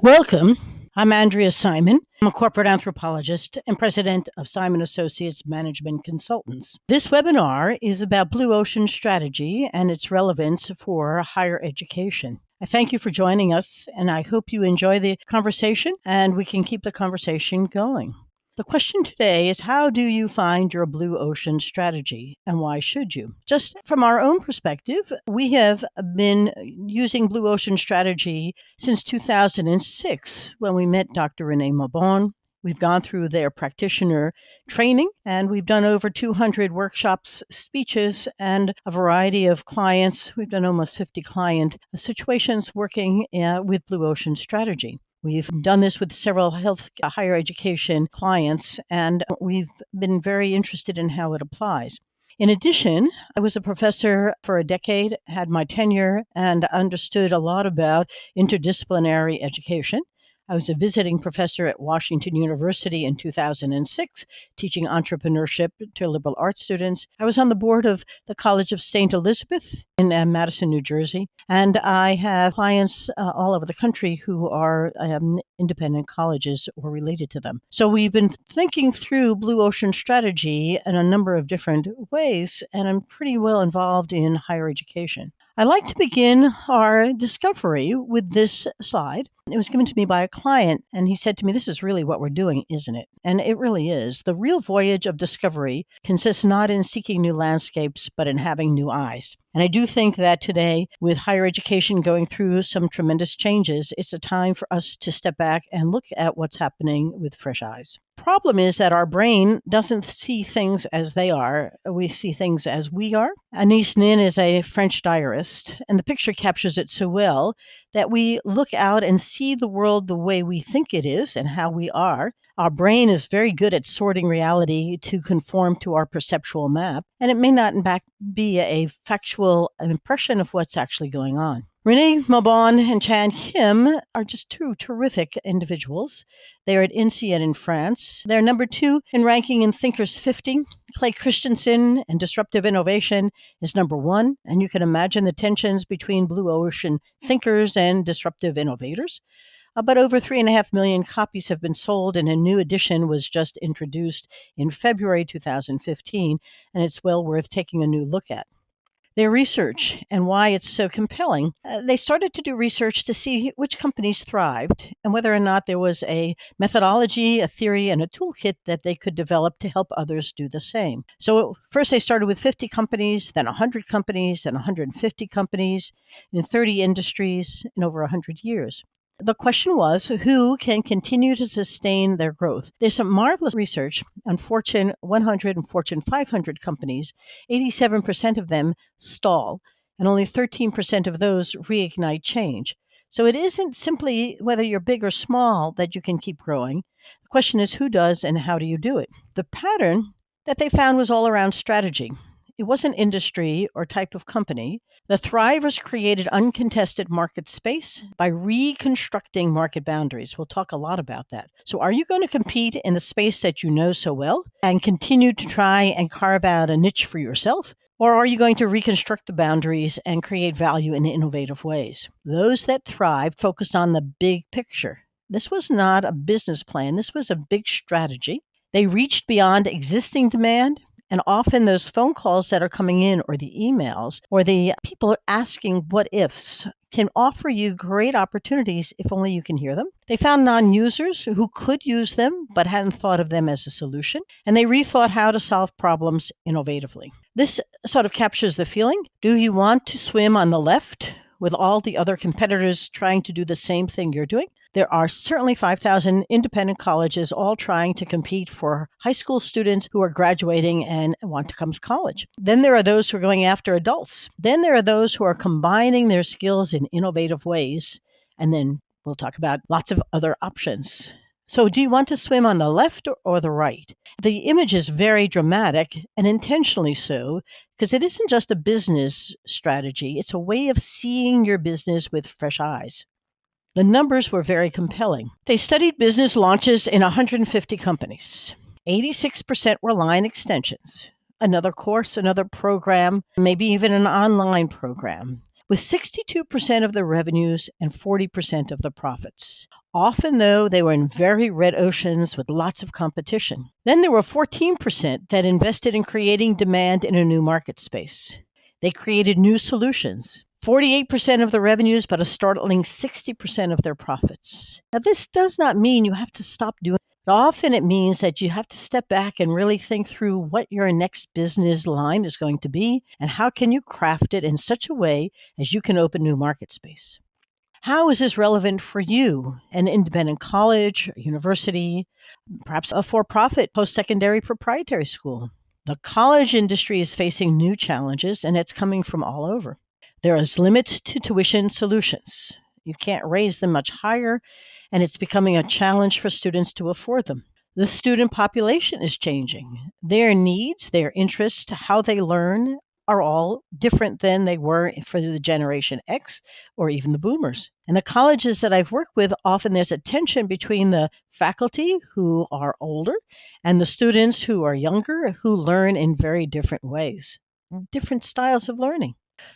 Welcome. I'm Andrea Simon. I'm a corporate anthropologist and president of Simon Associates Management Consultants. This webinar is about blue ocean strategy and its relevance for higher education. I thank you for joining us, and I hope you enjoy the conversation and we can keep the conversation going. The question today is, how do you find your blue ocean strategy, and why should you? Just from our own perspective, we have been using blue ocean strategy since 2006 when we met Dr. Renee Mabon. We've gone through their practitioner training, and we've done over 200 workshops, speeches, and a variety of clients. We've done almost 50 client situations working with blue ocean strategy. We've done this with several higher education clients, and we've been very interested in how it applies. In addition, I was a professor for a decade, had my tenure, and understood a lot about interdisciplinary education. I was a visiting professor at Washington University in 2006, teaching entrepreneurship to liberal arts students. I was on the board of the College of St. Elizabeth in Madison, New Jersey, and I have clients all over the country who are independent colleges or related to them. So we've been thinking through blue ocean strategy in a number of different ways, and I'm pretty well involved in higher education. I'd like to begin our discovery with this slide. It was given to me by a client, and he said to me, "This is really what we're doing, isn't it?" And it really is. The real voyage of discovery consists not in seeking new landscapes, but in having new eyes. And I do think that today, with higher education going through some tremendous changes, it's a time for us to step back and look at what's happening with fresh eyes. Problem is that our brain doesn't see things as they are. We see things as we are. Anais Nin is a French diarist, and the picture captures it so well that we look out and see the world the way we think it is and how we are. Our brain is very good at sorting reality to conform to our perceptual map, and it may not in fact be a factual impression of what's actually going on. Renee Mabon and Chan Kim are just two terrific individuals. They are at INSEAD in France. They're number 2 in ranking in Thinkers 50. Clay Christensen and Disruptive Innovation is number 1, and you can imagine the tensions between blue ocean thinkers and disruptive innovators. But over 3.5 million copies have been sold, and a new edition was just introduced in February 2015, and it's well worth taking a new look at. Their research and why it's so compelling. They started to do research to see which companies thrived and whether or not there was a methodology, a theory, and a toolkit that they could develop to help others do the same. So first they started with 50 companies, then 100 companies, then 150 companies in 30 industries in over 100 years. The question was, who can continue to sustain their growth? There's some marvelous research on Fortune 100 and Fortune 500 companies. 87% of them stall, and only 13% of those reignite change. So it isn't simply whether you're big or small that you can keep growing. The question is, who does and how do you do it? The pattern that they found was all around strategy. It wasn't industry or type of company. The thrivers created uncontested market space by reconstructing market boundaries. We'll talk a lot about that. So are you going to compete in the space that you know so well and continue to try and carve out a niche for yourself? Or are you going to reconstruct the boundaries and create value in innovative ways? Those that thrived focused on the big picture. This was not a business plan. This was a big strategy. They reached beyond existing demand. And often those phone calls that are coming in or the emails or the people asking what ifs can offer you great opportunities if only you can hear them. They found non-users who could use them but hadn't thought of them as a solution. And they rethought how to solve problems innovatively. This sort of captures the feeling. Do you want to swim on the left with all the other competitors trying to do the same thing you're doing? There are certainly 5,000 independent colleges all trying to compete for high school students who are graduating and want to come to college. Then there are those who are going after adults. Then there are those who are combining their skills in innovative ways. And then we'll talk about lots of other options. So do you want to swim on the left or the right? The image is very dramatic and intentionally so, because it isn't just a business strategy. It's a way of seeing your business with fresh eyes. The numbers were very compelling. They studied business launches in 150 companies. 86% were line extensions, another course, another program, maybe even an online program. with 62% of the revenues and 40% of the profits. Often, though, they were in very red oceans with lots of competition. Then there were 14% that invested in creating demand in a new market space. They created new solutions. 48% of the revenues, but a startling 60% of their profits. Now, this does not mean you have to stop doing it. Often it means that you have to step back and really think through what your next business line is going to be and how can you craft it in such a way as you can open new market space. How is this relevant for you, an independent college, a university, perhaps a for-profit post-secondary proprietary school? The college industry is facing new challenges, and it's coming from all over. There is limits to tuition solutions. You can't raise them much higher, and it's becoming a challenge for students to afford them. The student population is changing. Their needs, their interests, how they learn are all different than they were for the Generation X or even the boomers. And the colleges that I've worked with, often there's a tension between the faculty who are older and the students who are younger who learn in very different ways, different styles of learning.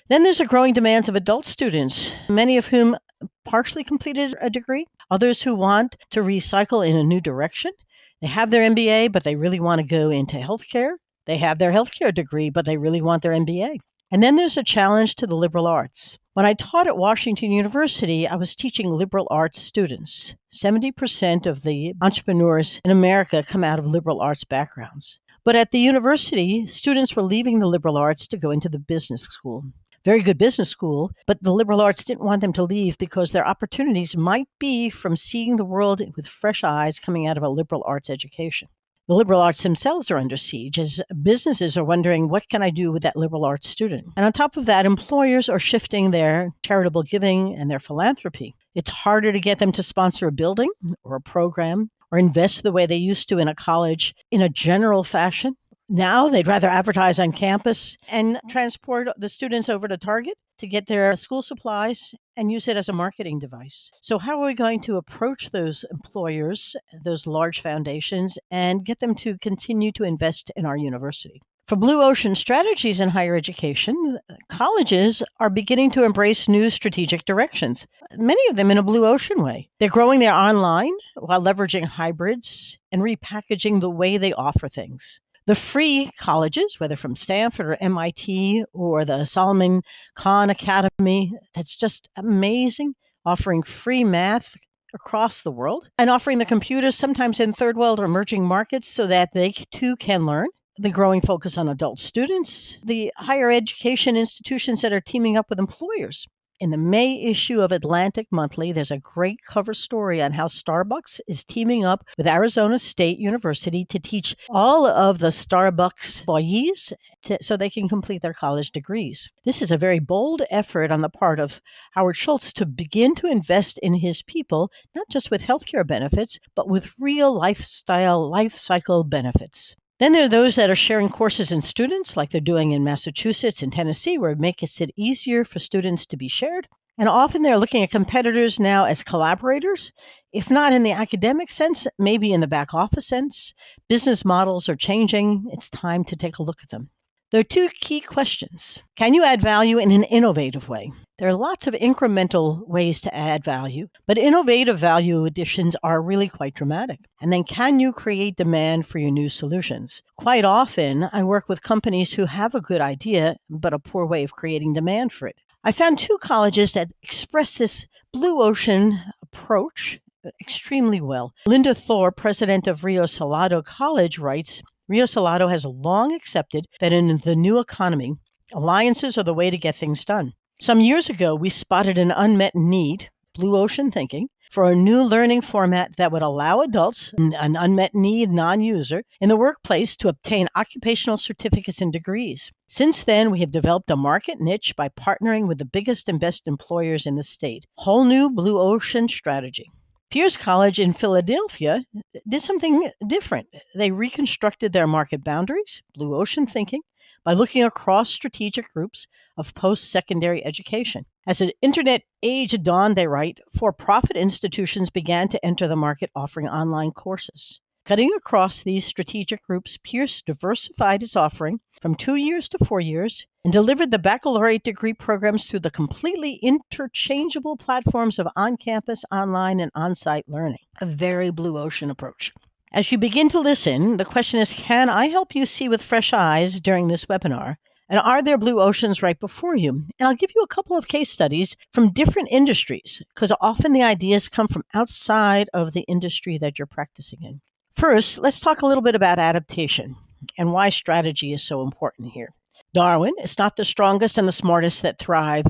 Then there's a growing demands of adult students, many of whom partially completed a degree, others who want to recycle in a new direction. They have their MBA, but they really want to go into healthcare. They have their healthcare degree, but they really want their MBA. And then there's a challenge to the liberal arts. When I taught at Washington University, I was teaching liberal arts students. 70% of the entrepreneurs in America come out of liberal arts backgrounds. But at the university, students were leaving the liberal arts to go into the business school. Very good business school, but the liberal arts didn't want them to leave because their opportunities might be from seeing the world with fresh eyes coming out of a liberal arts education. The liberal arts themselves are under siege as businesses are wondering, what can I do with that liberal arts student? And on top of that, employers are shifting their charitable giving and their philanthropy. It's harder to get them to sponsor a building or a program or invest the way they used to in a college in a general fashion. Now they'd rather advertise on campus and transport the students over to Target to get their school supplies and use it as a marketing device. So how are we going to approach those employers, those large foundations, and get them to continue to invest in our university? For blue ocean strategies in higher education, colleges are beginning to embrace new strategic directions, many of them in a blue ocean way. They're growing their online while leveraging hybrids and repackaging the way they offer things. The free colleges, whether from Stanford or MIT or the Solomon Khan Academy, that's just amazing, offering free math across the world and offering the computers sometimes in third world or emerging markets so that they too can learn. The growing focus on adult students, the higher education institutions that are teaming up with employers. In the May issue of Atlantic Monthly, there's a great cover story on how Starbucks is teaming up with Arizona State University to teach all of the Starbucks employees so they can complete their college degrees. This is a very bold effort on the part of Howard Schultz to begin to invest in his people, not just with healthcare benefits, but with real lifestyle, life cycle benefits. Then there are those that are sharing courses in students, like they're doing in Massachusetts and Tennessee, where it makes it easier for students to be shared. And often they're looking at competitors now as collaborators, if not in the academic sense, maybe in the back office sense. Business models are changing. It's time to take a look at them. There are two key questions. Can you add value in an innovative way? There are lots of incremental ways to add value, but innovative value additions are really quite dramatic. And then can you create demand for your new solutions? Quite often, I work with companies who have a good idea, but a poor way of creating demand for it. I found two colleges that express this blue ocean approach extremely well. Linda Thor, president of Rio Salado College, writes, Rio Salado has long accepted that in the new economy, alliances are the way to get things done. Some years ago, we spotted an unmet need, blue ocean thinking, for a new learning format that would allow adults, an unmet need non-user, in the workplace to obtain occupational certificates and degrees. Since then, we have developed a market niche by partnering with the biggest and best employers in the state. Whole new blue ocean strategy. Pierce College in Philadelphia did something different. They reconstructed their market boundaries, blue ocean thinking, by looking across strategic groups of post-secondary education. As the internet age dawned, they write, for-profit institutions began to enter the market offering online courses. Cutting across these strategic groups, Pierce diversified its offering from 2 years to 4 years and delivered the baccalaureate degree programs through the completely interchangeable platforms of on-campus, online, and on-site learning. A very blue ocean approach. As you begin to listen, the question is, can I help you see with fresh eyes during this webinar? And are there blue oceans right before you? And I'll give you a couple of case studies from different industries, because often the ideas come from outside of the industry that you're practicing in. First, let's talk a little bit about adaptation and why strategy is so important here. Darwin, it's not the strongest and the smartest that thrive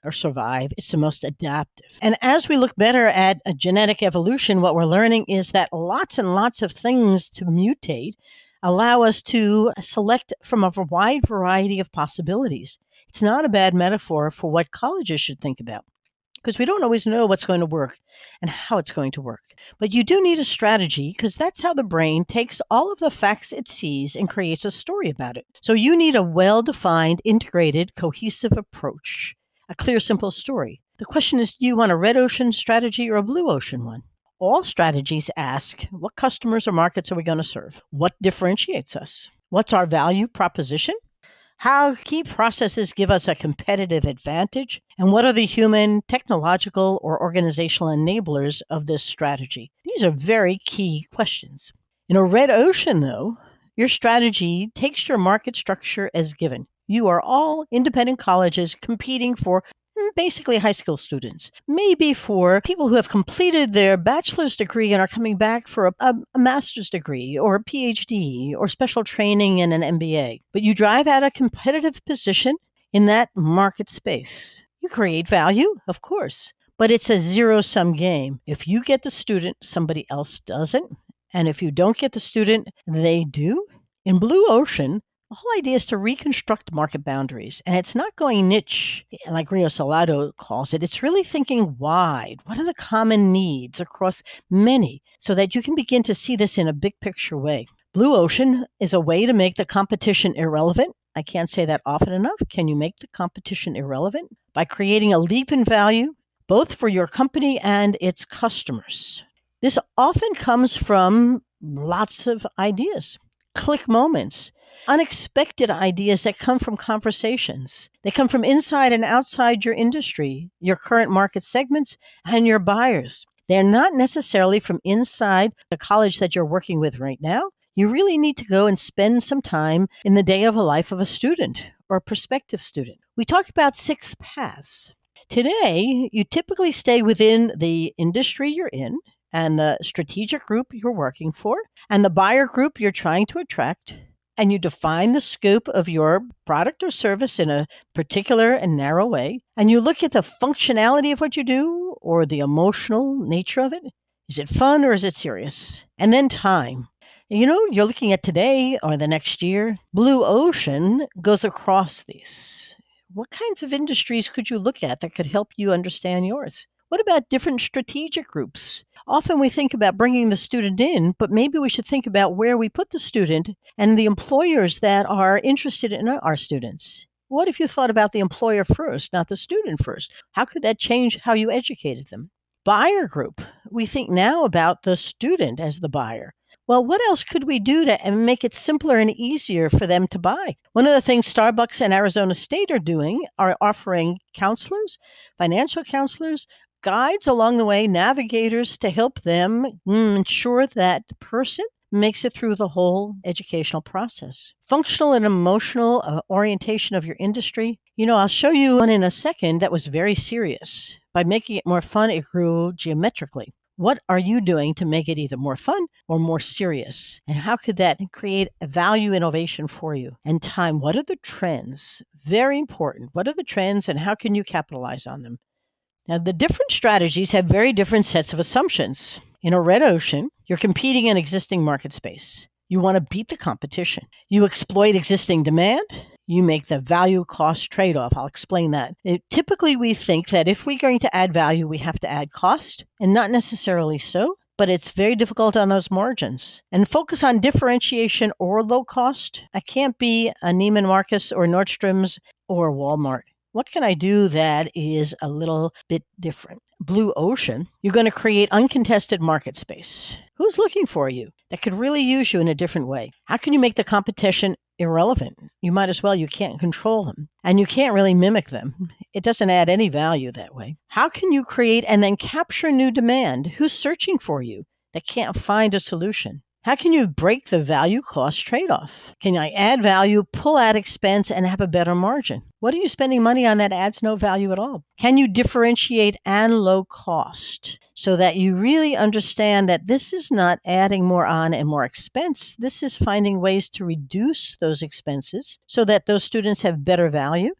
or survive. It's the most adaptive. And as we look better at a genetic evolution, what we're learning is that lots and lots of things to mutate allow us to select from a wide variety of possibilities. It's not a bad metaphor for what colleges should think about, because we don't always know what's going to work and how it's going to work. But you do need a strategy, because that's how the brain takes all of the facts it sees and creates a story about it. So you need a well-defined, integrated, cohesive approach, a clear, simple story. The question is, do you want a red ocean strategy or a blue ocean one? All strategies ask, what customers or markets are we going to serve? What differentiates us? What's our value proposition? How key processes give us a competitive advantage? And what are the human, technological, or organizational enablers of this strategy? These are very key questions. In a red ocean, though, your strategy takes your market structure as given. You are all independent colleges competing for basically high school students, maybe for people who have completed their bachelor's degree and are coming back for a master's degree or a PhD or special training in an MBA. But you drive at a competitive position in that market space. You create value, of course, but it's a zero-sum game. If you get the student, somebody else doesn't. And if you don't get the student, they do. In Blue Ocean, the whole idea is to reconstruct market boundaries. And it's not going niche, like Rio Salado calls it. It's really thinking wide. What are the common needs across many, so that you can begin to see this in a big picture way? Blue Ocean is a way to make the competition irrelevant. I can't say that often enough. Can you make the competition irrelevant? By creating a leap in value, both for your company and its customers. This often comes from lots of ideas, click moments, unexpected ideas that come from conversations. They come from inside and outside your industry, your current market segments, and your buyers. They're not necessarily from inside the college that you're working with right now. You really need to go and spend some time in the day of a life of a student or a prospective student. We talked about 6 paths. Today, you typically stay within the industry you're in and the strategic group you're working for and the buyer group you're trying to attract. And you define the scope of your product or service in a particular and narrow way. And you look at the functionality of what you do or the emotional nature of it. Is it fun or is it serious? And then time. You're looking at today or the next year. Blue Ocean goes across these. What kinds of industries could you look at that could help you understand yours? What about different strategic groups? Often we think about bringing the student in, but maybe we should think about where we put the student and the employers that are interested in our students. What if you thought about the employer first, not the student first? How could that change how you educated them? Buyer group. We think now about the student as the buyer. Well, what else could we do to make it simpler and easier for them to buy? One of the things Starbucks and Arizona State are doing are offering counselors, financial counselors, guides along the way, navigators to help them ensure that the person makes it through the whole educational process. Functional and emotional orientation of your industry. I'll show you one in a second that was very serious. By making it more fun, it grew geometrically. What are you doing to make it either more fun or more serious? And how could that create a value innovation for you? And time, what are the trends? Very important. What are the trends and how can you capitalize on them? Now, the different strategies have very different sets of assumptions. In a red ocean, you're competing in existing market space. You want to beat the competition. You exploit existing demand. You make the value-cost trade-off. I'll explain that. Typically, we think that if we're going to add value, we have to add cost, and not necessarily so, but it's very difficult on those margins. And focus on differentiation or low cost. I can't be a Neiman Marcus or Nordstrom's or Walmart. What can I do that is a little bit different? Blue ocean, you're going to create uncontested market space. Who's looking for you that could really use you in a different way? How can you make the competition irrelevant? You might as well. You can't control them, and you can't really mimic them. It doesn't add any value that way. How can you create and then capture new demand? Who's searching for you that can't find a solution? How can you break the value-cost trade-off? Can I add value, pull out expense, and have a better margin? What are you spending money on that adds no value at all? Can you differentiate and low cost so that you really understand that this is not adding more on and more expense? This is finding ways to reduce those expenses so that those students have better value.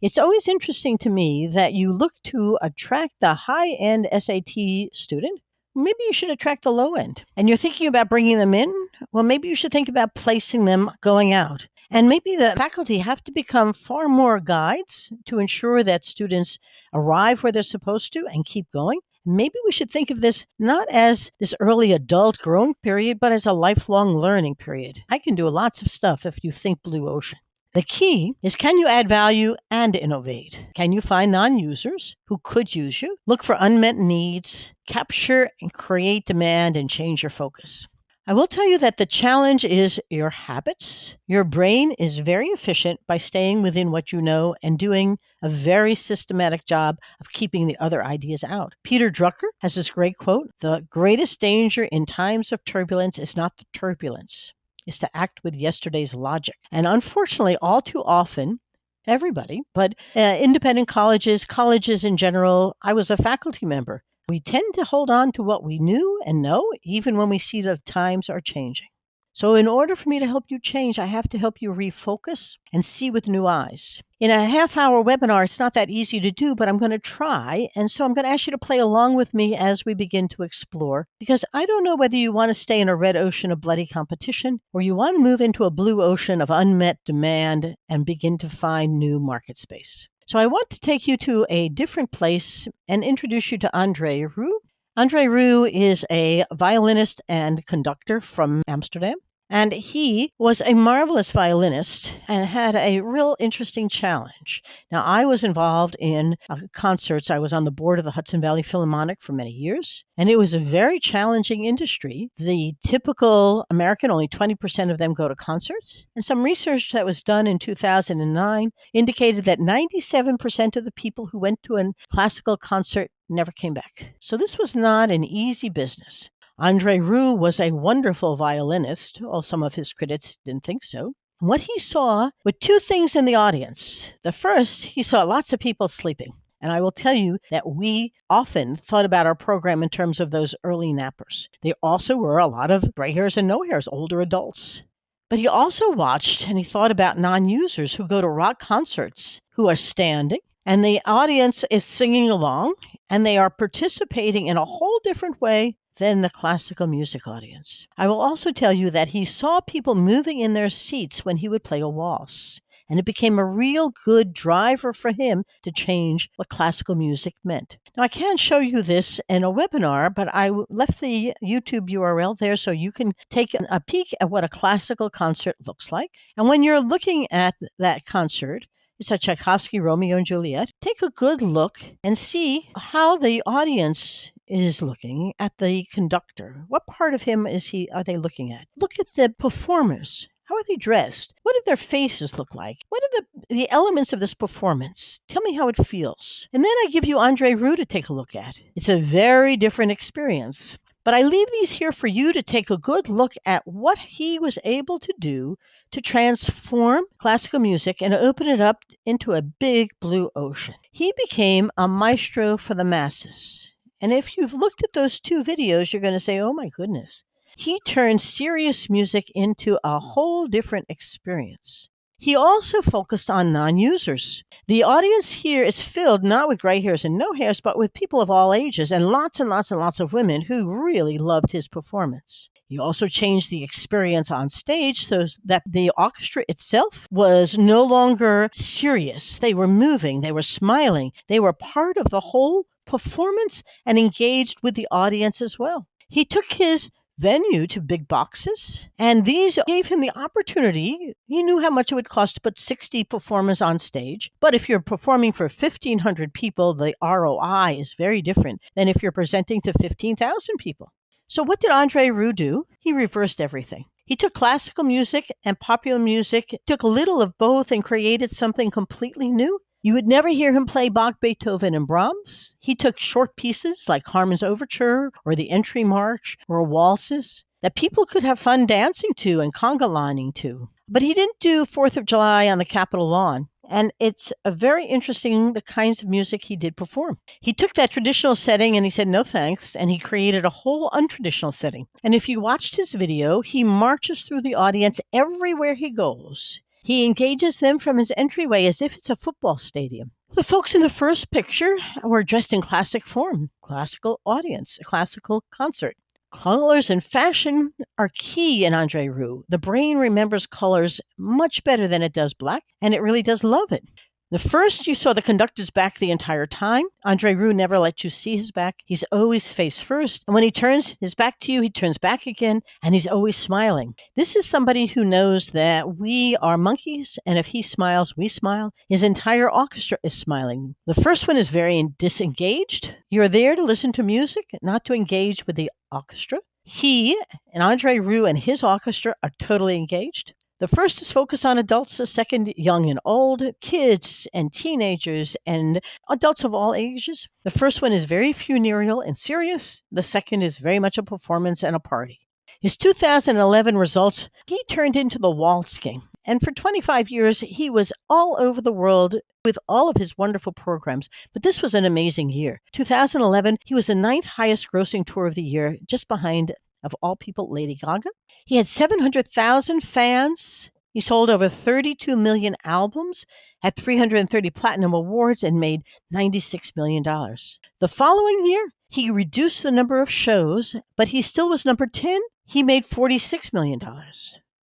It's always interesting to me that you look to attract the high-end SAT student. Maybe you should attract the low end. And you're thinking about bringing them in? Well, maybe you should think about placing them going out. And maybe the faculty have to become far more guides to ensure that students arrive where they're supposed to and keep going. Maybe we should think of this not as this early adult growing period, but as a lifelong learning period. I can do lots of stuff if you think blue ocean. The key is, can you add value and innovate? Can you find non-users who could use you? Look for unmet needs, capture and create demand, and change your focus. I will tell you that the challenge is your habits. Your brain is very efficient by staying within what you know and doing a very systematic job of keeping the other ideas out. Peter Drucker has this great quote, "The greatest danger in times of turbulence is not the turbulence, is to act with yesterday's logic." And unfortunately, all too often, everybody, but independent colleges in general, I was a faculty member. We tend to hold on to what we knew and know, even when we see that times are changing. So in order for me to help you change, I have to help you refocus and see with new eyes. In a half-hour webinar, it's not that easy to do, but I'm going to try. And so I'm going to ask you to play along with me as we begin to explore, because I don't know whether you want to stay in a red ocean of bloody competition or you want to move into a blue ocean of unmet demand and begin to find new market space. So I want to take you to a different place and introduce you to Andre Rieu. Andre Rieu is a violinist and conductor from Amsterdam. And he was a marvelous violinist and had a real interesting challenge. Now, I was involved in concerts. I was on the board of the Hudson Valley Philharmonic for many years, and it was a very challenging industry. The typical American, only 20% of them go to concerts. And some research that was done in 2009 indicated that 97% of the people who went to a classical concert never came back. So this was not an easy business. Andre Rieu was a wonderful violinist, although some of his critics didn't think so. What he saw were two things in the audience. The first, he saw lots of people sleeping. And I will tell you that we often thought about our program in terms of those early nappers. There also were a lot of gray hairs and no hairs, older adults. But he also watched and he thought about non-users who go to rock concerts, who are standing, and the audience is singing along, and they are participating in a whole different way than the classical music audience. I will also tell you that he saw people moving in their seats when he would play a waltz, and it became a real good driver for him to change what classical music meant. Now, I can't show you this in a webinar, but I left the YouTube URL there so you can take a peek at what a classical concert looks like. And when you're looking at that concert, it's a Tchaikovsky Romeo and Juliet. Take a good look and see how the audience is looking at the conductor. What part of him are they looking at? Look at the performers. How are they dressed? What do their faces look like? What are the elements of this performance? Tell me how it feels. And then I give you Andre Rieu to take a look at. It's a very different experience. But I leave these here for you to take a good look at what he was able to do to transform classical music and open it up into a big blue ocean. He became a maestro for the masses. And if you've looked at those two videos, you're going to say, oh my goodness. He turned serious music into a whole different experience. He also focused on non-users. The audience here is filled not with gray hairs and no hairs, but with people of all ages and lots and lots and lots of women who really loved his performance. He also changed the experience on stage so that the orchestra itself was no longer serious. They were moving, they were smiling, they were part of the whole performance and engaged with the audience as well. He took his venue to big boxes, and these gave him the opportunity. He knew how much it would cost to put 60 performers on stage, but if you're performing for 1,500 people, the ROI is very different than if you're presenting to 15,000 people. So what did Andre Rieu do? He reversed everything. He took classical music and popular music, took a little of both, and created something completely new. You would never hear him play Bach, Beethoven, and Brahms. He took short pieces like Harmon's Overture or the Entry March or waltzes that people could have fun dancing to and conga lining to. But he didn't do 4th of July on the Capitol lawn. And it's a very interesting, the kinds of music he did perform. He took that traditional setting and he said, no thanks, and he created a whole untraditional setting. And if you watched his video, he marches through the audience everywhere he goes. He engages them from his entryway as if it's a football stadium. The folks in the first picture were dressed in classic form, classical audience, a classical concert. Colors and fashion are key in Andre Rieu. The brain remembers colors much better than it does black, and it really does love it. The first, you saw the conductor's back the entire time. Andre Rieu never lets you see his back. He's always face first. And when he turns his back to you, he turns back again, and he's always smiling. This is somebody who knows that we are monkeys, and if he smiles, we smile. His entire orchestra is smiling. The first one is very disengaged. You're there to listen to music, not to engage with the orchestra. He and Andre Rieu and his orchestra are totally engaged. The first is focused on adults, the second young and old, kids and teenagers and adults of all ages. The first one is very funereal and serious. The second is very much a performance and a party. His 2011 results, he turned into the Waltz King. And for 25 years, he was all over the world with all of his wonderful programs. But this was an amazing year. 2011, he was the 9th highest grossing tour of the year, just behind, of all people, Lady Gaga. He had 700,000 fans. He sold over 32 million albums, had 330 platinum awards, and made $96 million. The following year, he reduced the number of shows, but he still was number 10. He made $46 million.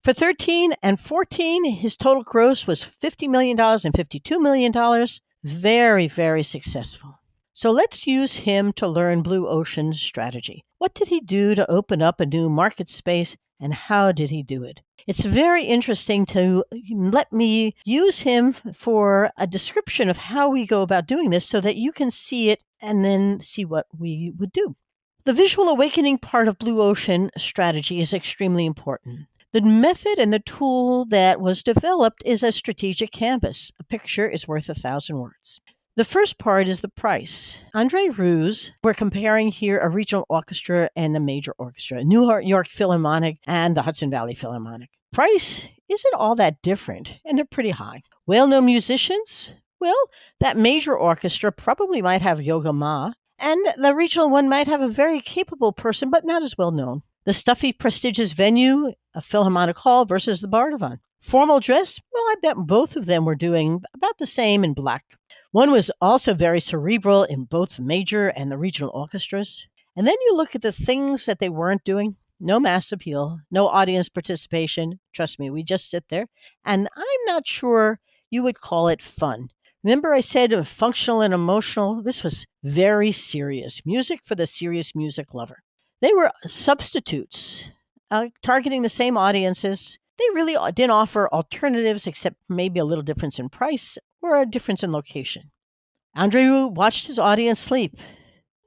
For 13 and 14, his total gross was $50 million and $52 million. Very, very successful. So let's use him to learn Blue Ocean's strategy. What did he do to open up a new market space, and how did he do it? It's very interesting to let me use him for a description of how we go about doing this so that you can see it and then see what we would do. The visual awakening part of Blue Ocean strategy is extremely important. The method and the tool that was developed is a strategic canvas. A picture is worth 1,000 words. The first part is the price. Andre Rieu's, we're comparing here a regional orchestra and a major orchestra, New York Philharmonic and the Hudson Valley Philharmonic. Price isn't all that different, and they're pretty high. Well-known musicians? Well, that major orchestra probably might have Yoga Ma, and the regional one might have a very capable person, but not as well known. The stuffy, prestigious venue, a Philharmonic Hall versus the Bardavon. Formal dress? Well, I bet both of them were doing about the same in black. One was also very cerebral in both the major and the regional orchestras. And then you look at the things that they weren't doing. No mass appeal, no audience participation. Trust me, we just sit there. And I'm not sure you would call it fun. Remember I said functional and emotional? This was very serious. Music for the serious music lover. They were substitutes, targeting the same audiences. They really didn't offer alternatives except maybe a little difference in price or a difference in location. Andre Rieu watched his audience sleep.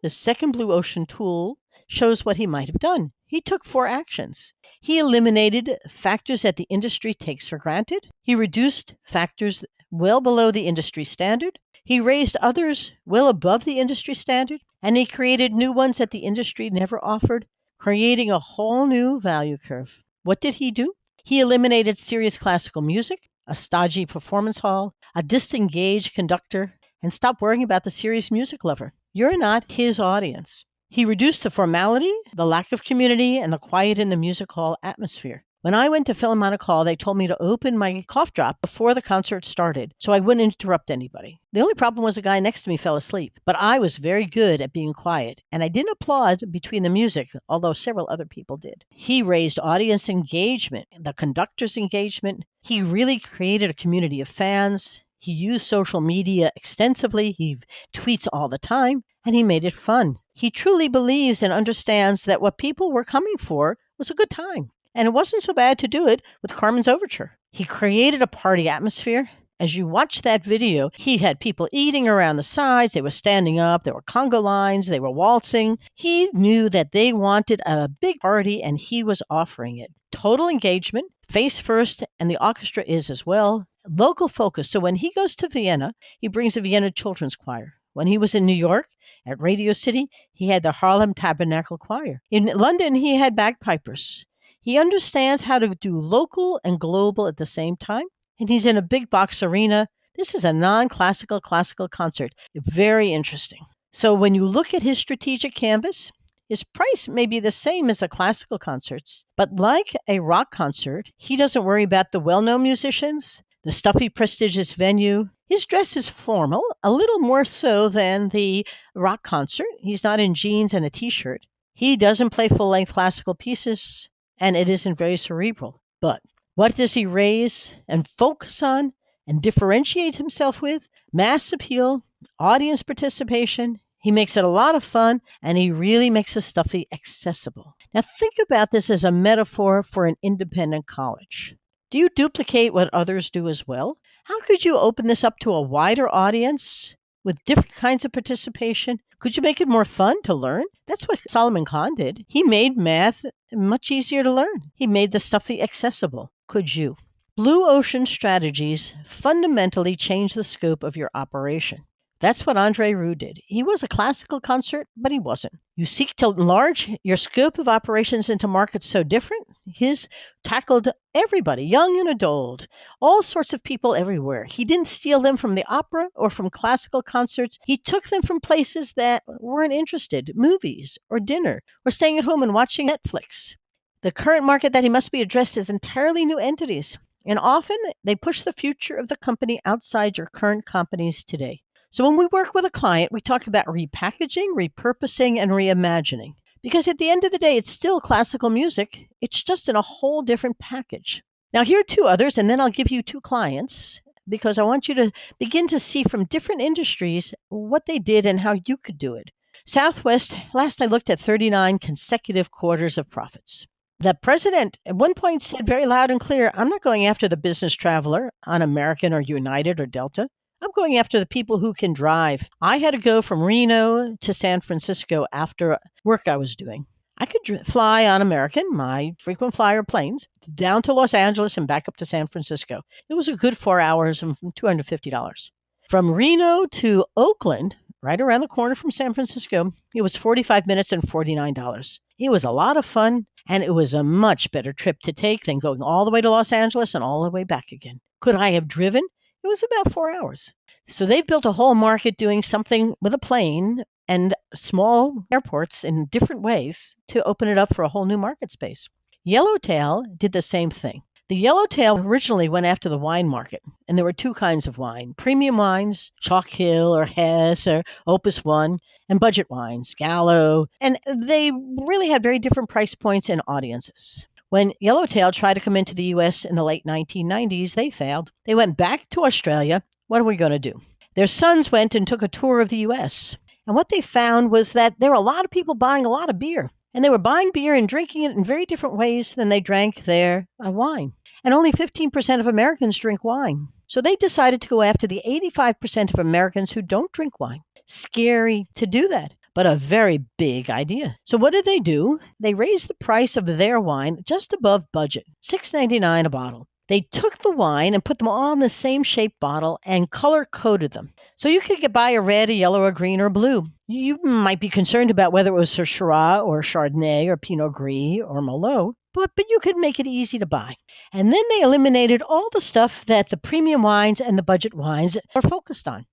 The second Blue Ocean tool shows what he might have done. He took 4 actions. He eliminated factors that the industry takes for granted. He reduced factors well below the industry standard. He raised others well above the industry standard. And he created new ones that the industry never offered, creating a whole new value curve. What did he do? He eliminated serious classical music, a stodgy performance hall, a disengaged conductor, and stopped worrying about the serious music lover. You're not his audience. He reduced the formality, the lack of community, and the quiet in the music hall atmosphere. When I went to Philharmonic Hall, they told me to open my cough drop before the concert started so I wouldn't interrupt anybody. The only problem was the guy next to me fell asleep, but I was very good at being quiet, and I didn't applaud between the music, although several other people did. He raised audience engagement, the conductor's engagement. He really created a community of fans. He used social media extensively. He tweets all the time. and he made it fun. He truly believes and understands that what people were coming for was a good time. And it wasn't so bad to do it with Carmen's Overture. He created a party atmosphere. As you watch that video, he had people eating around the sides. They were standing up. There were conga lines. They were waltzing. He knew that they wanted a big party, and he was offering it. Total engagement, face first, and the orchestra is as well. Local focus. So when he goes to Vienna, he brings the Vienna Children's Choir. When he was in New York, at Radio City, he had the Harlem Tabernacle Choir. In London, he had bagpipers. He understands how to do local and global at the same time. And he's in a big box arena. This is a non-classical classical concert. Very interesting. So when you look at his strategic canvas, his price may be the same as the classical concerts, but like a rock concert, he doesn't worry about the well-known musicians, the stuffy, prestigious venue. His dress is formal, a little more so than the rock concert. He's not in jeans and a t-shirt. He doesn't play full-length classical pieces, and it isn't very cerebral. But what does he raise and focus on and differentiate himself with? Mass appeal, audience participation. He makes it a lot of fun, and he really makes the stuffy accessible. Now think about this as a metaphor for an independent college. Do you duplicate what others do as well? How could you open this up to a wider audience with different kinds of participation? Could you make it more fun to learn? That's what Solomon Kahn did. He made math much easier to learn. He made the stuffy accessible. Could you? Blue ocean strategies fundamentally change the scope of your operation. That's what Andre Rieu did. He was a classical concert, but he wasn't. You seek to enlarge your scope of operations into markets so different. His tackled everybody, young and adult, all sorts of people everywhere. He didn't steal them from the opera or from classical concerts. He took them from places that weren't interested, movies or dinner or staying at home and watching Netflix. The current market that he must be addressed is entirely new entities, and often they push the future of the company outside your current companies today. So when we work with a client, we talk about repackaging, repurposing, and reimagining. Because at the end of the day, it's still classical music. It's just in a whole different package. Now, here are two others, and then I'll give you two clients, because I want you to begin to see from different industries what they did and how you could do it. Southwest, last I looked at 39 consecutive quarters of profits. The president at one point said very loud and clear, I'm not going after the business traveler on American or United or Delta. I'm going after the people who can drive. I had to go from Reno to San Francisco after work I was doing. I could fly on American, my frequent flyer planes, down to Los Angeles and back up to San Francisco. It was a good 4 hours and $250. From Reno to Oakland, right around the corner from San Francisco, it was 45 minutes and $49. It was a lot of fun, and it was a much better trip to take than going all the way to Los Angeles and all the way back again. Could I have driven? It was about 4 hours. So they've built a whole market doing something with a plane and small airports in different ways to open it up for a whole new market space. Yellowtail did the same thing. The Yellowtail originally went after the wine market, and there were two kinds of wine: premium wines, Chalk Hill or Hess or Opus One, and budget wines, Gallo, and they really had very different price points and audiences. When Yellowtail tried to come into the U.S. in the late 1990s, they failed. They went back to Australia. What are we going to do? Their sons went and took a tour of the U.S., and what they found was that there were a lot of people buying a lot of beer, and they were buying beer and drinking it in very different ways than they drank their wine. And only 15% of Americans drink wine. So they decided to go after the 85% of Americans who don't drink wine. Scary to do that, but a very big idea. So what did they do? They raised the price of their wine just above budget, $6.99 a bottle. They took the wine and put them all in the same shaped bottle and color-coded them. So you could buy a red, a yellow, a green, or blue. You might be concerned about whether it was a Shiraz or Chardonnay or Pinot Gris or Merlot, but you could make it easy to buy. And then they eliminated all the stuff that the premium wines and the budget wines are focused on.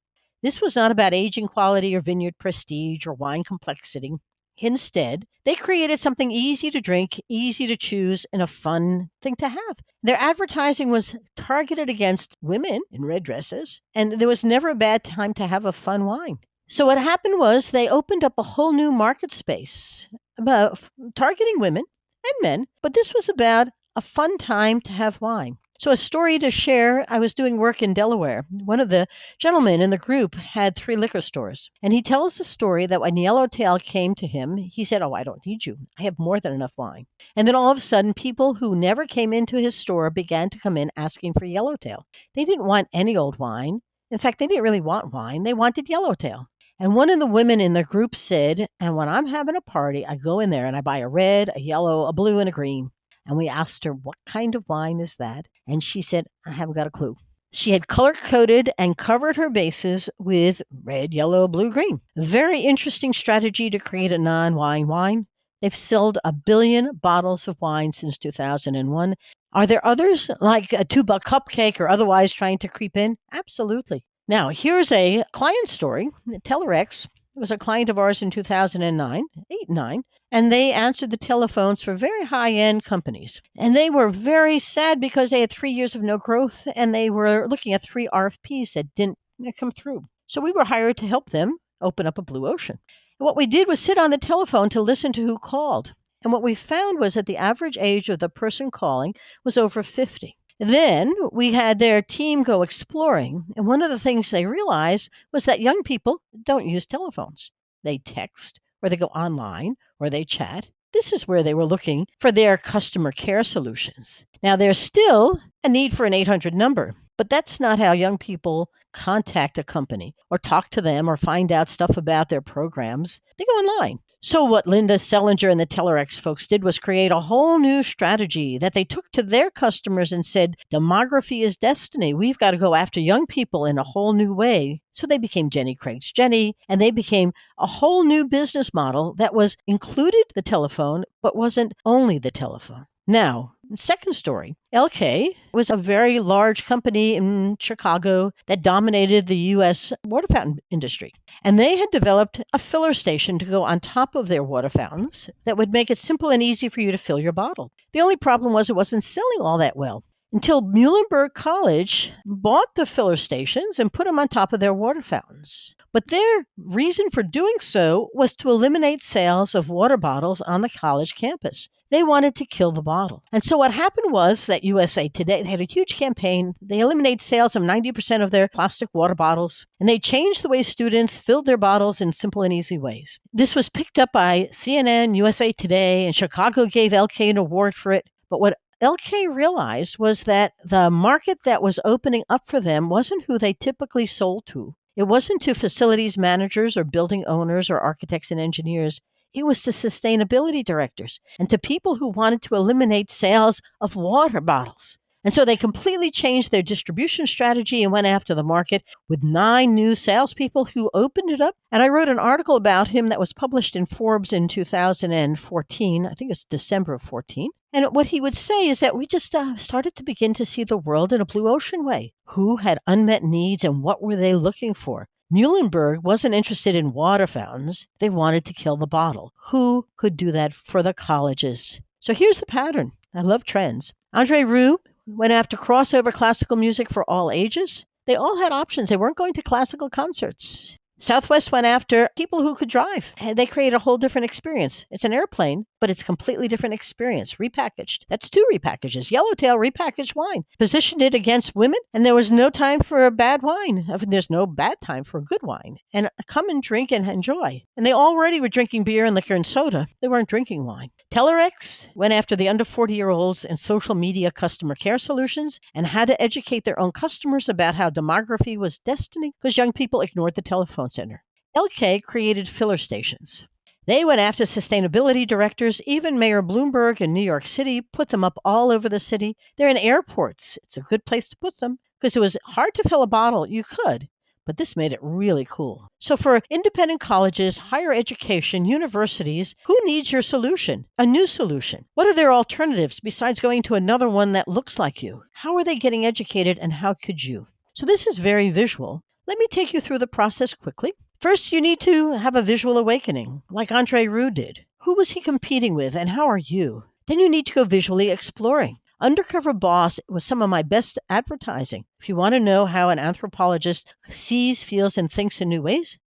This was not about aging quality or vineyard prestige or wine complexity. Instead, they created something easy to drink, easy to choose, and a fun thing to have. Their advertising was targeted against women in red dresses, and there was never a bad time to have a fun wine. So what happened was they opened up a whole new market space about targeting women and men, but this was about a fun time to have wine. So a story to share, I was doing work in Delaware. One of the gentlemen in the group had 3 liquor stores. And he tells the story that when Yellowtail came to him, he said, "Oh, I don't need you. I have more than enough wine." And then all of a sudden, people who never came into his store began to come in asking for Yellowtail. They didn't want any old wine. In fact, they didn't really want wine. They wanted Yellowtail. And one of the women in the group said, "And when I'm having a party, I go in there and I buy a red, a yellow, a blue, and a green." And we asked her, "What kind of wine is that?" And she said, "I haven't got a clue." She had color-coded and covered her bases with red, yellow, blue, green. Very interesting strategy to create a non-wine wine. They've sold 1 billion bottles of wine since 2001. Are there others, like a $2 cupcake or otherwise trying to creep in? Absolutely. Now, here's a client story. Telerex was a client of ours in 2009, 8, 9. And they answered the telephones for very high-end companies. And they were very sad because they had 3 years of no growth, and they were looking at 3 RFPs that didn't come through. So we were hired to help them open up a blue ocean. And what we did was sit on the telephone to listen to who called. And what we found was that the average age of the person calling was over 50. Then we had their team go exploring, and one of the things they realized was that young people don't use telephones. They text, or they go online, or they chat. This is where they were looking for their customer care solutions. Now, there's still a need for an 800 number, but that's not how young people contact a company or talk to them or find out stuff about their programs. They go online. So what Linda Sellinger and the Telerex folks did was create a whole new strategy that they took to their customers and said, demography is destiny. We've got to go after young people in a whole new way. So they became Jenny Craig's Jenny, and they became a whole new business model that was included the telephone, but wasn't only the telephone. Now, second story, LK was a very large company in Chicago that dominated the U.S. water fountain industry. And they had developed a filler station to go on top of their water fountains that would make it simple and easy for you to fill your bottle. The only problem was it wasn't selling all that well until Muhlenberg College bought the filler stations and put them on top of their water fountains. But their reason for doing so was to eliminate sales of water bottles on the college campus. They wanted to kill the bottle. And so what happened was that USA Today, they had a huge campaign. They eliminated sales of 90% of their plastic water bottles, and they changed the way students filled their bottles in simple and easy ways. This was picked up by CNN, USA Today, and Chicago gave LK an award for it. But what LK realized was that the market that was opening up for them wasn't who they typically sold to. It wasn't to facilities managers or building owners or architects and engineers. It was to sustainability directors and to people who wanted to eliminate sales of water bottles. And so they completely changed their distribution strategy and went after the market with 9 new salespeople who opened it up. And I wrote an article about him that was published in Forbes in 2014. I think it's December of 14. And what he would say is that we just started to begin to see the world in a blue ocean way. Who had unmet needs and what were they looking for? Muhlenberg wasn't interested in water fountains. They wanted to kill the bottle. Who could do that for the colleges? So here's the pattern. I love trends. Rieu went after crossover classical music for all ages. They all had options. They weren't going to classical concerts. Southwest went after people who could drive. And they created a whole different experience. It's an airplane, but it's a completely different experience, repackaged. That's 2 repackages. Yellowtail repackaged wine. Positioned it against women, and there was no time for a bad wine. There's no bad time for a good wine. And come and drink and enjoy. And they already were drinking beer and liquor and soda. They weren't drinking wine. Telerex went after the under 40-year-olds in social media customer care solutions and had to educate their own customers about how demography was destiny because young people ignored the telephone center. LK created filler stations. They went after sustainability directors. Even Mayor Bloomberg in New York City put them up all over the city. They're in airports. It's a good place to put them because it was hard to fill a bottle. You could, but this made it really cool. So for independent colleges, higher education, universities, who needs your solution? A new solution. What are their alternatives besides going to another one that looks like you? How are they getting educated and how could you? So this is very visual. Let me take you through the process quickly. First, you need to have a visual awakening, like Rieu did. Who was he competing with and how are you? Then you need to go visually exploring. Undercover Boss was some of my best advertising. If you want to know how an anthropologist sees, feels, and thinks in new ways,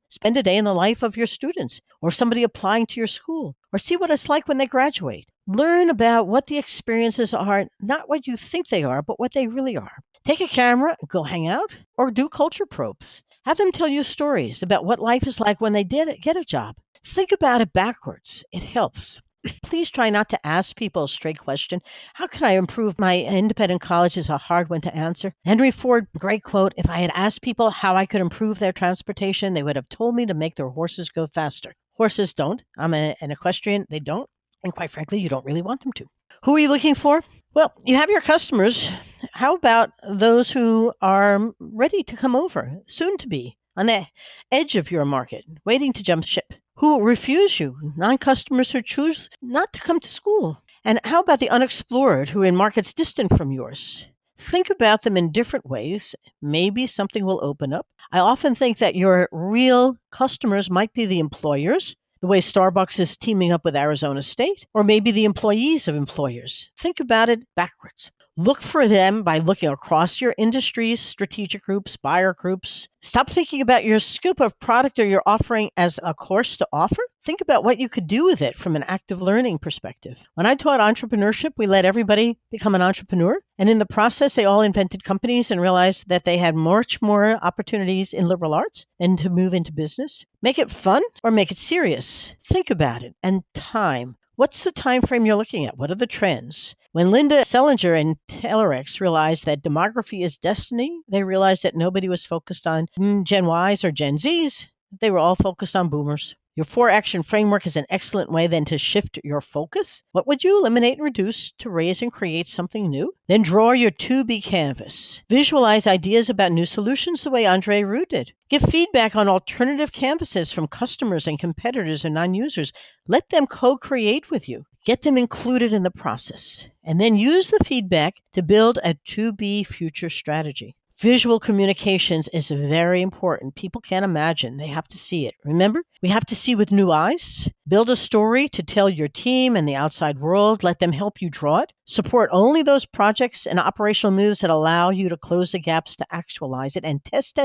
Spend a day in the life of your students or somebody applying to your school, or see what it's like when they graduate. Learn about what the experiences are, not what you think they are, but what they really are. Take a camera and go hang out or do culture probes. Have them tell you stories about what life is like when they did get a job. Think about it backwards. It helps. Please try not to ask people a straight question. How can I improve my independent college is a hard one to answer. Henry Ford, great quote, if I had asked people how I could improve their transportation, they would have told me to make their horses go faster. Horses don't. I'm an equestrian. They don't. And quite frankly, you don't really want them to. Who are you looking for? Well, you have your customers. How about those who are ready to come over, soon to be, on the edge of your market, waiting to jump ship? Who will refuse you? Non-customers who choose not to come to school. And how about the unexplored who are in markets distant from yours? Think about them in different ways. Maybe something will open up. I often think that your real customers might be the employers, the way Starbucks is teaming up with Arizona State, or maybe the employees of employers. Think about it backwards. Look for them by looking across your industries, strategic groups, buyer groups. Stop thinking about your scoop of product or your offering as a course to offer. Think about what you could do with it from an active learning perspective. When I taught entrepreneurship, we let everybody become an entrepreneur. And in the process, they all invented companies and realized that they had much more opportunities in liberal arts and to move into business. Make it fun or make it serious. Think about it. And time. What's the time frame you're looking at? What are the trends? When Linda Selinger and Telerex realized that demography is destiny, they realized that nobody was focused on Gen Ys or Gen Zs. They were all focused on boomers. Your 4-action framework is an excellent way then to shift your focus. What would you eliminate and reduce to raise and create something new? Then draw your to-be canvas. Visualize ideas about new solutions the way Andre Rieu did. Give feedback on alternative canvases from customers and competitors and non-users. Let them co-create with you. Get them included in the process. And then use the feedback to build a to-be future strategy. Visual communications is very important. People can't imagine. They have to see it. Remember, we have to see with new eyes. Build a story to tell your team and the outside world. Let them help you draw it. Support only those projects and operational moves that allow you to close the gaps to actualize it. And test.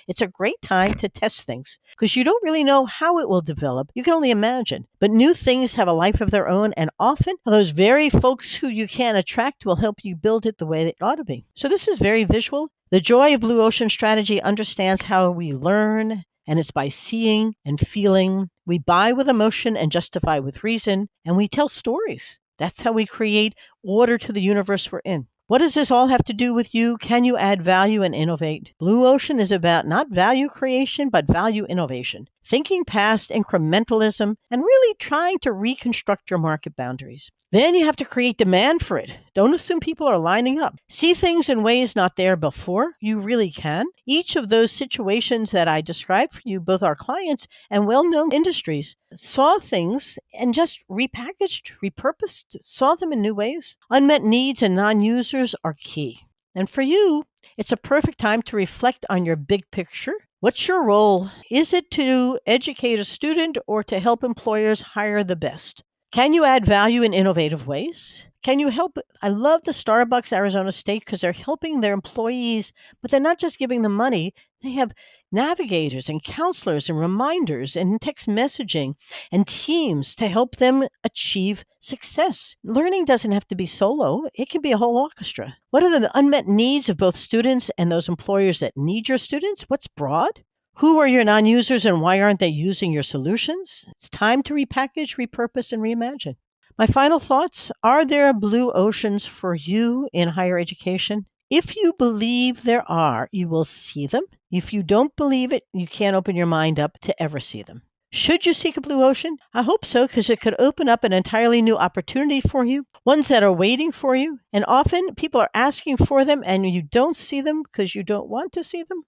It's a great time to test things because you don't really know how it will develop. You can only imagine. But new things have a life of their own, and often those very folks who you can attract will help you build it the way it ought to be. So this is very visual. The joy of Blue Ocean Strategy understands how we learn, and it's by seeing and feeling. We buy with emotion and justify with reason, and we tell stories. That's how we create order to the universe we're in. What does this all have to do with you? Can you add value and innovate? Blue Ocean is about not value creation, but value innovation. Thinking past incrementalism and really trying to reconstruct your market boundaries. Then you have to create demand for it. Don't assume people are lining up. See things in ways not there before. You really can. Each of those situations that I described for you, both our clients and well-known industries, saw things and just repackaged, repurposed, saw them in new ways. Unmet needs and non-users are key. And for you, it's a perfect time to reflect on your big picture. What's your role? Is it to educate a student or to help employers hire the best? Can you add value in innovative ways? Can you help? I love the Starbucks Arizona State because they're helping their employees, but they're not just giving them money. They have navigators and counselors and reminders and text messaging and teams to help them achieve success. Learning doesn't have to be solo. It can be a whole orchestra. What are the unmet needs of both students and those employers that need your students? What's broad? Who are your non-users and why aren't they using your solutions? It's time to repackage, repurpose, and reimagine. My final thoughts, are there blue oceans for you in higher education? If you believe there are, you will see them. If you don't believe it, you can't open your mind up to ever see them. Should you seek a blue ocean? I hope so, because it could open up an entirely new opportunity for you, ones that are waiting for you. And often people are asking for them and you don't see them because you don't want to see them.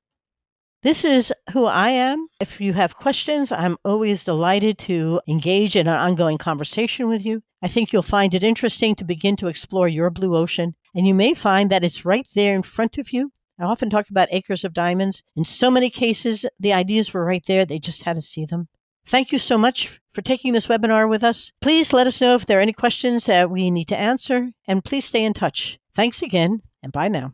This is who I am. If you have questions, I'm always delighted to engage in an ongoing conversation with you. I think you'll find it interesting to begin to explore your blue ocean, and you may find that it's right there in front of you. I often talk about acres of diamonds. In so many cases, the ideas were right there. They just had to see them. Thank you so much for taking this webinar with us. Please let us know if there are any questions that we need to answer, and please stay in touch. Thanks again, and bye now.